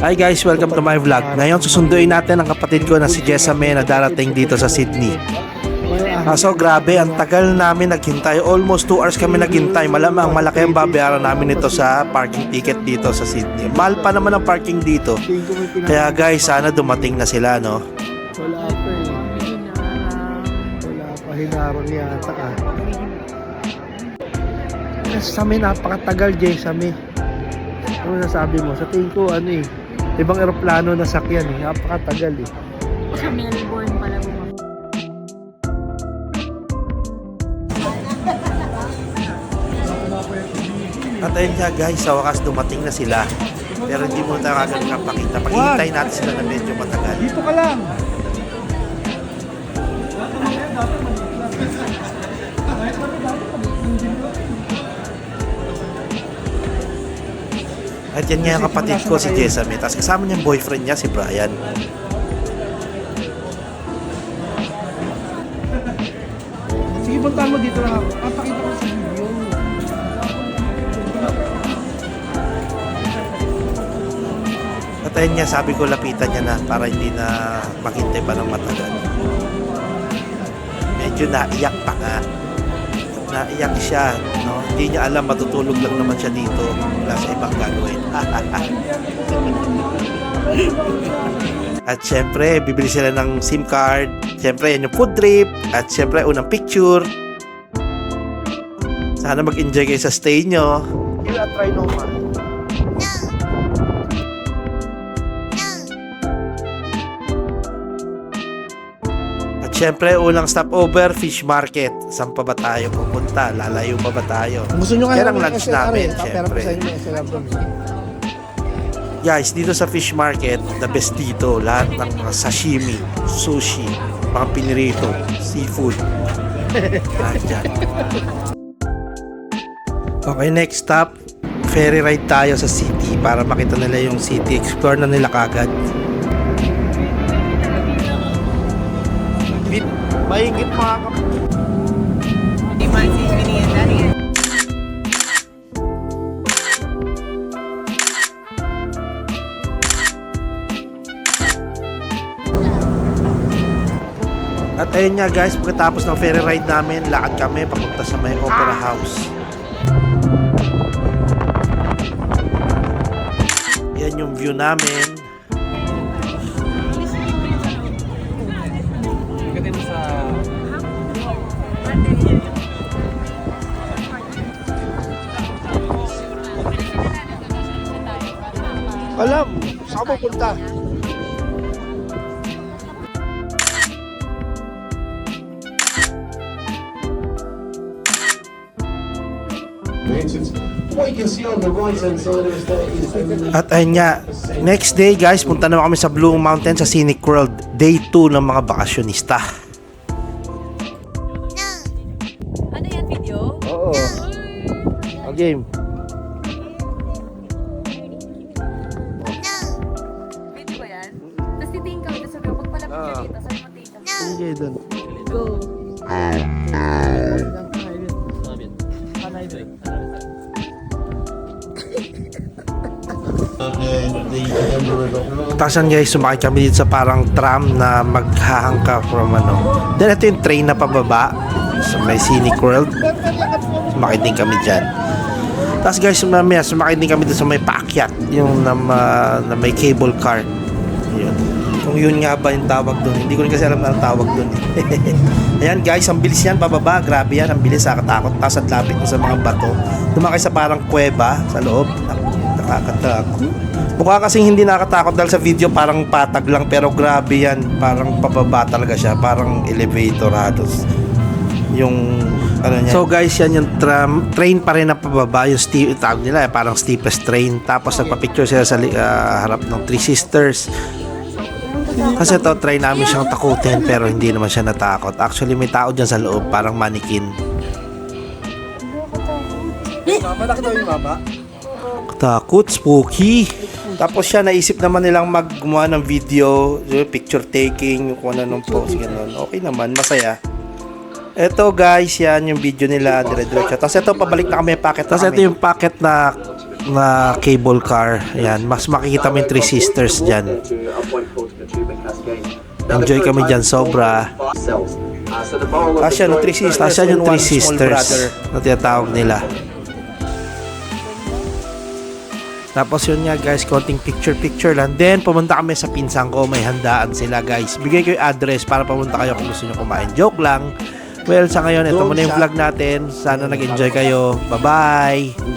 Hi guys, welcome to my vlog. Ngayon susunduin natin ang kapatid ko na si Jessame na darating dito sa Sydney. So grabe, ang tagal namin naghintay. Almost 2 hours kami naghintay. Malamang malaki ang babayaran namin ito sa parking ticket dito sa Sydney. Mahal pa naman ang parking dito. Kaya guys, sana dumating na sila, no? Wala pa eh. Wala pa, hinarang yata ka. Jessame, napakatagal Jessame. Ano nasabi mo? Sa tingin ko, ano eh, ibang eroplano na sakyan eh. Napakatagal eh. Sa Melbourne pala mo. At ayun nga guys, sa wakas dumating na sila. Pero hindi mo tayo kagad nakapakita. Paghihintay natin sila na medyo matagal. Dito ka lang! At yan nga yung kapatid ko si Jessame. Tapos kasama niya yung boyfriend niya si Brian. Sige, punta mo dito lang ako. Papakita ko sa video. At ayun nga, sabi ko lapitan niya na para hindi na maghintay pa ng matagal. Medyo naiyak pa nga. Naiyak siya, no? Hindi niya alam, matutulog lang naman siya dito. Wala sa ibang gagawin. At syempre, bibili sila ng SIM card. Syempre, yan yung food trip. At syempre, unang picture. Sana mag-enjoy kayo sa stay nyo. Kill at try no man. At syempre, unang stopover, fish market. Saan pa ba tayo pupunta? Lalayo pa ba tayo? Gusto nyo Yan ang lunch namin, syempre. Guys, dito sa fish market, the best dito. Lahat ng mga sashimi, sushi, mga pinirito, seafood. Nandyan. Okay, next stop, ferry ride tayo sa city para makita nila yung city. Explore na nila kagad. Mahingit mga At ayun nga guys, pagkatapos ng ferry ride namin, lakad kami papunta sa may Opera House. Yan yung view namin. alam, saan mo punta? At ayun nga, next day guys, punta naman kami sa Blue Mountain sa Scenic World. Day 2 ng mga bakasyonista. Ano yan, video? Oo. Game. Video ba yan? Tapos titingin ka, tapos sabi ko, pagpalapit ka dito, sabi mo dito. Sige doon. Go! Tasan guys, sumakay kami dito sa parang tram na maghahangka from ano. Then ito yung train na pababa sa may Scenic World. Sumakay din kami dyan. Tapos guys, mamaya sumakay din kami dito sa may paakyat, yung na may cable car. Yun. Kung yun nga ba yung tawag doon. Hindi ko rin kasi alam na ang tawag doon. Ayan guys, ang bilis yan pababa. Grabe yan, ang bilis, nakakatakot. Tapos at lapit mo sa mga bato. Dumakay sa parang kuweba sa loob. Nakakatakot. Mukha kasing hindi nakakatakot dahil sa video parang patag lang, pero grabe yan. Parang pababa talaga siya. Parang elevator halos. Yung ano niya. So guys, yan yung train pa rin na pababa. Yung tawag nila, parang steepest train. Tapos nagpa-picture sila sa harap ng Three Sisters. Kasi to, try namin siyang takutin pero hindi naman siya natakot. Actually, may tao dyan sa loob, parang mannequin. Malaki daw yung mama. Takot, spooky. Tapos siya, naisip naman nilang gumawa ng video, picture taking, kung ano nung post, gano'n. Okay naman, masaya. Eto guys, yan yung video nila, dire-diretso. Tapos ito, pabalik na kami yung packet. Tapos ito yung packet na na cable car. Ayan, mas makikita mo yung Three Sisters dyan. Enjoy kami dyan sobra. Tapos yan yung Three Sisters, tapos yan yung Three Sisters na tinatawag nila. Tapos yun nga guys, konting picture lang. Then pumunta kami sa pinsan ko, may handaan sila guys. Bigay ko yung address para pumunta kayo kung gusto nyo kumain. Joke lang. Well, sa ngayon, ito muna yung vlog natin. Sana nag-enjoy kayo. Bye-bye!